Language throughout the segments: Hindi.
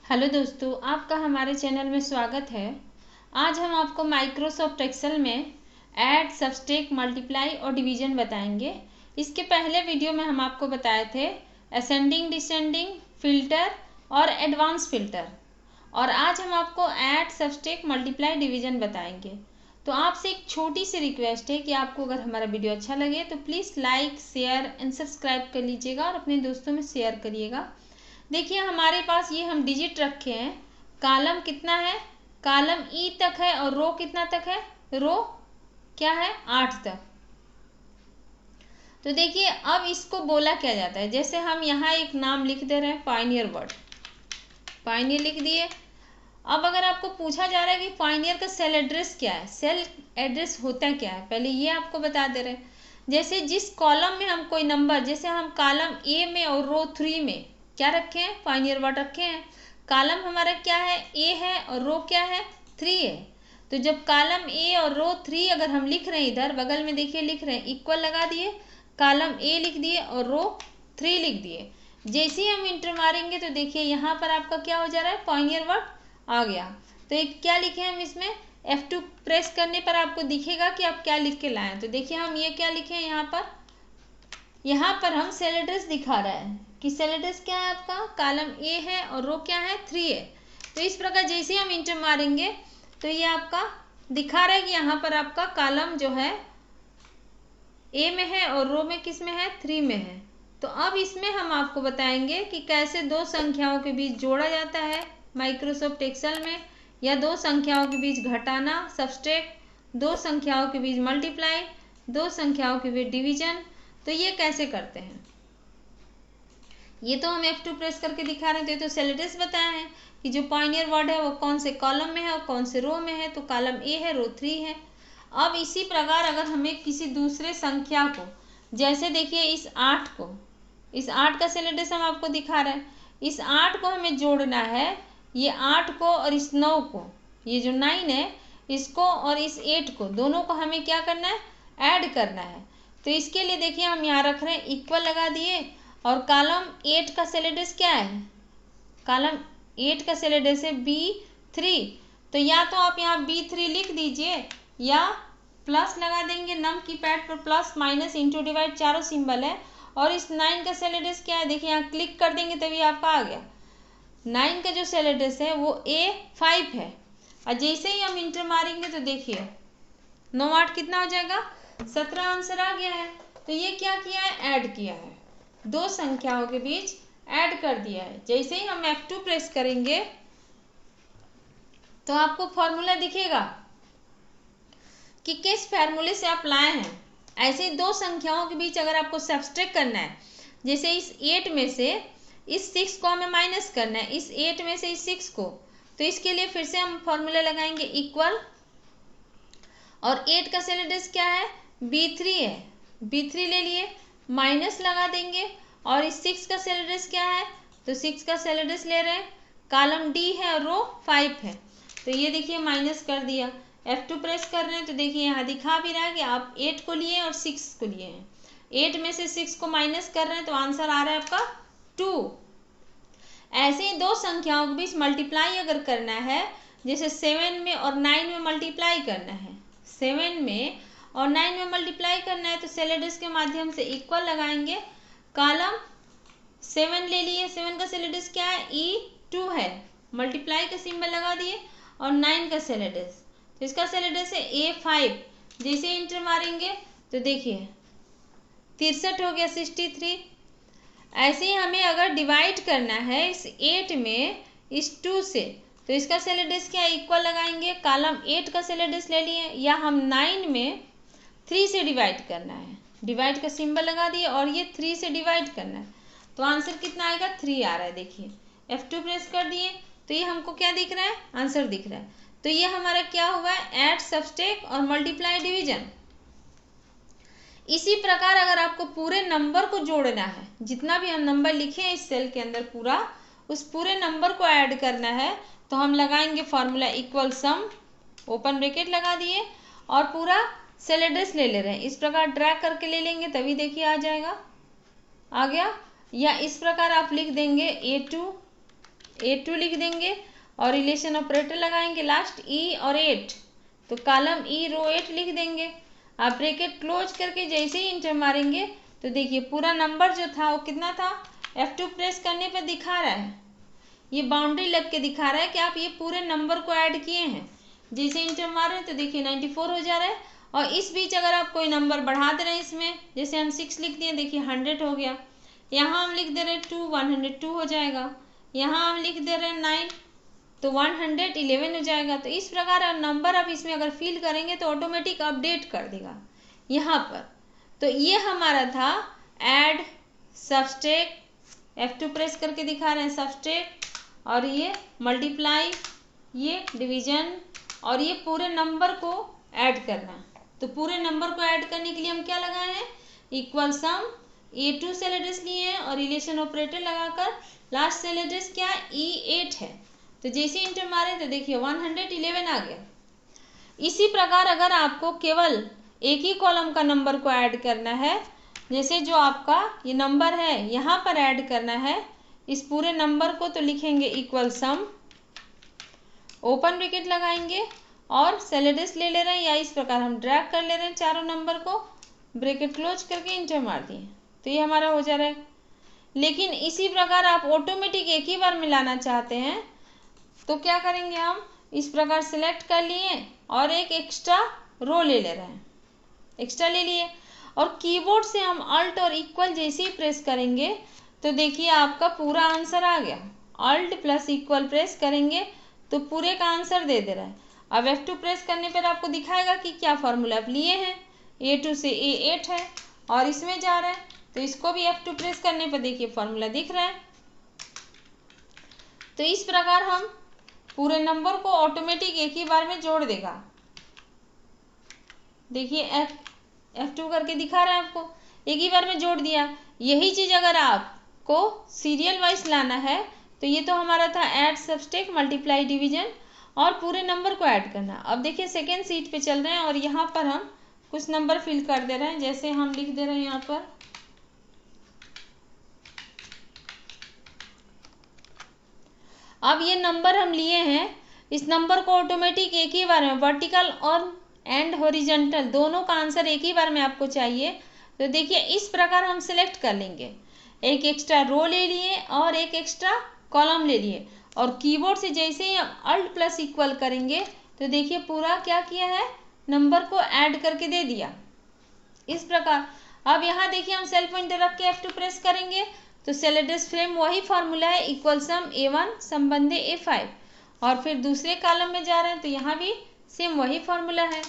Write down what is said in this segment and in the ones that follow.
हेलो दोस्तों, आपका हमारे चैनल में स्वागत है। आज हम आपको माइक्रोसॉफ्ट एक्सेल में ऐड, सबट्रैक्ट, मल्टीप्लाई और डिवीजन बताएंगे। इसके पहले वीडियो में हम आपको बताए थे असेंडिंग, डिसेंडिंग, फिल्टर और एडवांस फिल्टर। और आज हम आपको ऐड, सबट्रैक्ट, मल्टीप्लाई, डिवीजन बताएंगे। तो आपसे एक छोटी सी रिक्वेस्ट है कि आपको अगर हमारा वीडियो अच्छा लगे तो please like, share and subscribe कर लीजिएगा और अपने दोस्तों में शेयर करिएगा। देखिए हमारे पास ये हम डिजिट रखे हैं। कॉलम कितना है? कॉलम ई तक है और रो कितना तक है? रो क्या है? 8 तक। तो देखिए अब इसको बोला क्या जाता है, जैसे हम यहाँ एक नाम लिख दे रहे हैं, पायनियर वर्ड, पायनियर लिख दिए। अब अगर आपको पूछा जा रहा है कि पायनियर का सेल एड्रेस क्या है, सेल एड्रेस होता क्या है, पहले ये आपको बता दे रहे हैं। जैसे जिस कॉलम में हम कोई नंबर, जैसे हम कॉलम ए में और रो 3 में क्या रखे हैं? पायनियर वर्ड रखे हैं। कॉलम हमारा क्या है? ए है और रो क्या है? 3 है। तो जब कॉलम ए और रो 3 अगर हम लिख रहे हैं, इधर बगल में देखिए लिख रहे हैं, इक्वल लगा दिए, कॉलम ए लिख दिए और रो 3 लिख दिए। जैसे ही हम इंटर मारेंगे तो देखिए यहाँ पर आपका क्या हो जा रहा है? पायनियर वर्ड आ गया। तो एक क्या लिखे हम इसमें? F2 प्रेस करने पर आपको दिखेगा कि आप क्या लिख के लाएं। तो देखिए हम ये क्या लिखे हैं यहाँ पर हम सेल एड्रेस दिखा रहा है कि सेल एड्रेस क्या है आपका? कॉलम ए है और रो क्या है? 3 है। तो इस प्रकार जैसे हम इंटर मारेंगे तो ये आपका दिखा रहा है कि यहाँ पर आपका कॉलम जो है ए में है और रो में किस में है? 3 में है। तो अब इसमें हम आपको बताएंगे कि कैसे दो संख्याओं के बीच जोड़ा जाता है माइक्रोसॉफ्ट एक्सेल में, या दो संख्याओं के बीच घटाना, सबट्रैक्ट, दो संख्याओं के बीच मल्टीप्लाई, दो संख्याओं के बीच डिवीजन। तो ये कैसे करते हैं, ये तो हम F2 प्रेस करके दिखा रहे थे। तो सेल एड्रेस बताया है कि जो पायनियर वर्ड है वो कौन से कॉलम में है और कौन से रो में है। तो कॉलम ए है, रो 3 है। अब इसी प्रकार अगर हमें किसी दूसरे संख्या को, जैसे देखिए इस 8 को, इस 8 का सेल एड्रेस हम आपको दिखा रहे हैं। इस 8 को हमें जोड़ना है, ये 8 को और इस 9 को, ये जो 9 है इसको और इस 8 को, दोनों को हमें क्या करना है? ऐड करना है। तो इसके लिए देखिए हम यहाँ रख रहे हैं, इक्वल लगा दिए, और कॉलम 8 का सेल एड्रेस क्या है? कॉलम 8 का सेल एड्रेस है B3। तो या तो आप यहाँ B3 लिख दीजिए या प्लस लगा देंगे, नम की पैड पर प्लस, माइनस, इंटू, डिवाइड चारों सिंबल है। और इस 9 का सेल एड्रेस क्या है? देखिए यहाँ क्लिक कर देंगे तभी आपका आ गया। 9 का जो सेल एड्रेस है वो A5 है। और जैसे ही हम इंटर मारेंगे तो देखिए 9 8 कितना हो जाएगा? 17 आंसर आ गया है। तो ये क्या किया है? ऐड किया है, दो संख्याओं के बीच ऐड कर दिया है। जैसे ही हम F2 प्रेस करेंगे तो आपको फॉर्मूला दिखेगा कि किस फार्मूले से आप लाए हैं। ऐसे ही दो संख्याओं के बीच अगर आपको सब्ट्रैक्ट करना है, जैसे इस 8 में से इस 6 को हमें माइनस करना है, इस 8 में से इस 6 को, तो इसके लिए फिर से हम फॉर्मूला लगाएंगे, इक्वल, और 8 का सेल एड्रेस क्या है? B3 है, B3 ले लिए, माइनस लगा देंगे, और इस 6 का सेल एड्रेस क्या है? तो 6 का सेल एड्रेस ले रहे हैं, कॉलम D है और रो 5 है। तो ये देखिए माइनस कर दिया। F2 प्रेस कर रहे हैं तो देखिए यहाँ दिखा भी रहा है कि आप 8 को लिए और 6 को लिए हैं। 8 में से 6 को माइनस कर रहे हैं तो आंसर आ रहा है आपका 2। ऐसे ही दो संख्याओं के बीच मल्टीप्लाई अगर करना है, जैसे 7 में और 9 में मल्टीप्लाई करना है, 7 में और 9 में मल्टीप्लाई करना है, तो सेल एड्रेस के माध्यम से इक्वल लगाएंगे, कॉलम 7 ले लिए, 7 का सेल एड्रेस क्या है? E2 है, मल्टीप्लाई का सिंबल लगा दिए, और 9 का सेल एड्रेस, तो इसका सेल एड्रेस है A5। जैसे इंटर मारेंगे तो देखिए 63 हो गया, 63। ऐसे ही हमें अगर डिवाइड करना है इस 8 में इस 2 से, तो इसका सेल एड्रेस क्या है? इक्वल लगाएंगे, कॉलम 8 का सेल एड्रेस ले लिए, या हम 9 में 3 से डिवाइड करना है, डिवाइड का सिंबल लगा दिए, और ये 3 से डिवाइड करना है, तो आंसर कितना आएगा? 3 आ रहा है। देखिए F2 प्रेस कर दिए तो ये हमको क्या दिख रहा है? आंसर दिख रहा है। तो ये हमारा क्या हुआ है? ऐड, सबट्रैक्ट और मल्टीप्लाई, डिवीजन। इसी प्रकार अगर आपको पूरे नंबर को जोड़ना है, जितना भी हम नंबर लिखे हैं इस सेल के अंदर पूरा, उस पूरे नंबर को ऐड करना है, तो हम लगाएंगे फॉर्मूला, इक्वल सम, ओपन ब्रैकेट लगा दिए, और पूरा सेल एड्रेस ले रहे हैं, इस प्रकार ड्रैग करके ले लेंगे तभी देखिए आ जाएगा, आ गया। या इस प्रकार आप लिख देंगे A2 A2 लिख देंगे और रिलेशन ऑपरेटर लगाएंगे लास्ट E और 8, तो कॉलम E रो 8 लिख देंगे। आप ब्रैकेट क्लोज करके जैसे ही इंटर मारेंगे तो देखिए पूरा नंबर जो था वो कितना था, F2 प्रेस करने पर दिखा रहा है, ये बाउंड्री लग के दिखा रहा है कि आप ये पूरे नंबर को ऐड किए हैं। जैसे इंटर मार रहे हैं तो देखिए 94 हो जा रहा है। और इस बीच अगर आप कोई नंबर बढ़ा दे रहे हैं इसमें, जैसे हम 6 लिख दिए, देखिए 100 हो गया। यहाँ हम लिख दे रहे हैं 2, 102 हो जाएगा। यहाँ हम लिख दे रहे हैं 9, तो 111 हो जाएगा। तो इस प्रकार नंबर आप इसमें अगर फिल करेंगे तो ऑटोमेटिक अपडेट कर देगा यहाँ पर। तो ये हमारा था ऐड, सबस्ट्रैक्ट, F2 प्रेस करके दिखा रहे हैं सबस्ट्रैक्ट, और ये मल्टीप्लाई, ये डिवीजन, और ये पूरे नंबर को ऐड करना। तो पूरे नंबर को ऐड करने के लिए हम क्या लगाए हैं, इक्वल सम, A2 सेल एड्रेस लिए हैं और रिलेशन ऑपरेटर लगाकर लास्ट सेल एड्रेस क्या E8 है। तो जैसे इंटर मारे तो देखिए 111 आ गया। इसी प्रकार अगर आपको केवल एक ही कॉलम का नंबर को ऐड करना है, जैसे जो आपका ये नंबर है यहाँ पर ऐड करना है इस पूरे नंबर को, तो लिखेंगे इक्वल सम, ओपन ब्रैकेट लगाएंगे और सेल एड्रेस ले रहे हैं, या इस प्रकार हम ड्रैग कर ले रहे हैं चारों नंबर को, ब्रैकेट क्लोज करके इंटर मार दिए, तो ये हमारा हो जा रहा है। लेकिन इसी प्रकार आप ऑटोमेटिक एक ही बार मिलाना चाहते हैं तो क्या करेंगे, हम इस प्रकार सिलेक्ट कर लिए और एक एक्स्ट्रा रो ले रहे हैं, एक्स्ट्रा ले लिए, और कीबोर्ड से हम अल्ट और इक्वल जैसे ही प्रेस करेंगे तो देखिए आपका पूरा आंसर आ गया। अल्ट प्लस इक्वल प्रेस करेंगे तो पूरे का आंसर दे रहा है। अब F2 प्रेस करने पर आपको दिखाएगा कि क्या फॉर्मूला आप लिए हैं, A2 से A8 है और इसमें जा रहा है, तो इसको भी F2 प्रेस करने पर देखिए फॉर्मूला दिख रहा है। तो इस प्रकार हम पूरे नंबर को ऑटोमेटिक एक ही बार में जोड़ देगा। देखिए F2 करके दिखा रहा है आपको, एक ही बार में जोड़ दिया। यही चीज़ अगर आपको सीरियल वाइज लाना है तो ये तो हमारा था ऐड, सबस्ट्रैक्ट, मल्टीप्लाई, डिवीजन और पूरे नंबर को ऐड करना। अब देखिए सेकेंड सीट पे चल रहे हैं और यहाँ पर हम कुछ नंबर फिल कर दे रहे हैं, जैसे हम लिख दे रहे हैं यहाँ पर अब ये नंबर हम लिए हैं, इस नंबर को ऑटोमेटिक एक ही बार में वर्टिकल और एंड हॉरिजॉन्टल दोनों का आंसर एक ही बार में आपको चाहिए। तो देखिए इस प्रकार हम सिलेक्ट कर लेंगे, एक एक्स्ट्रा रो ले लिए और एक एक्स्ट्रा कॉलम ले लिए, और कीबोर्ड से जैसे ही हम अल्ट प्लस इक्वल करेंगे तो देखिए पूरा क्या किया है, नंबर को ऐड करके दे दिया इस प्रकार। अब यहाँ देखिए हम सेल पॉइंटर रख के F2 प्रेस करेंगे तो सेल एड्रेस फ्रेम वही फॉर्मूला है, इक्वल सम A1 संबंधी A5, और फिर दूसरे कॉलम में जा रहे हैं तो यहाँ भी सेम वही फॉर्मूला है।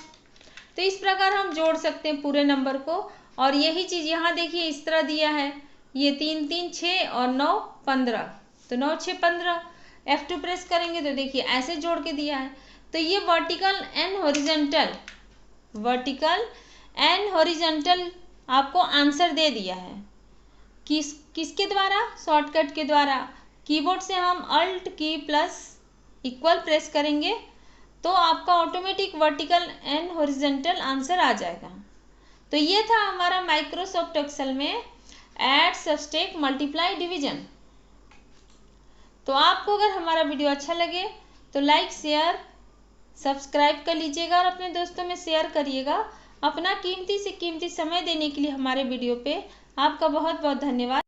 तो इस प्रकार हम जोड़ सकते हैं पूरे नंबर को। और यही चीज़ यहाँ देखिए इस तरह दिया है, ये 3 3 6 और 9 15, तो 9 6 15, F2 प्रेस करेंगे तो देखिए ऐसे जोड़ के दिया है। तो ये वर्टिकल एंड हॉरिजॉन्टल आपको आंसर दे दिया है। किसके द्वारा, शॉर्टकट के द्वारा। कीबोर्ड से हम अल्ट की प्लस इक्वल प्रेस करेंगे तो आपका automatic vertical and horizontal answer आ जाएगा। तो ये था हमारा माइक्रोसॉफ्ट एक्सेल में ऐड, सबस्ट्रैक्ट, मल्टीप्लाई, डिवीजन। तो आपको अगर हमारा वीडियो अच्छा लगे तो लाइक, शेयर, सब्सक्राइब कर लीजिएगा और अपने दोस्तों में शेयर करिएगा। अपना कीमती से कीमती समय देने के लिए हमारे वीडियो पे आपका बहुत बहुत धन्यवाद।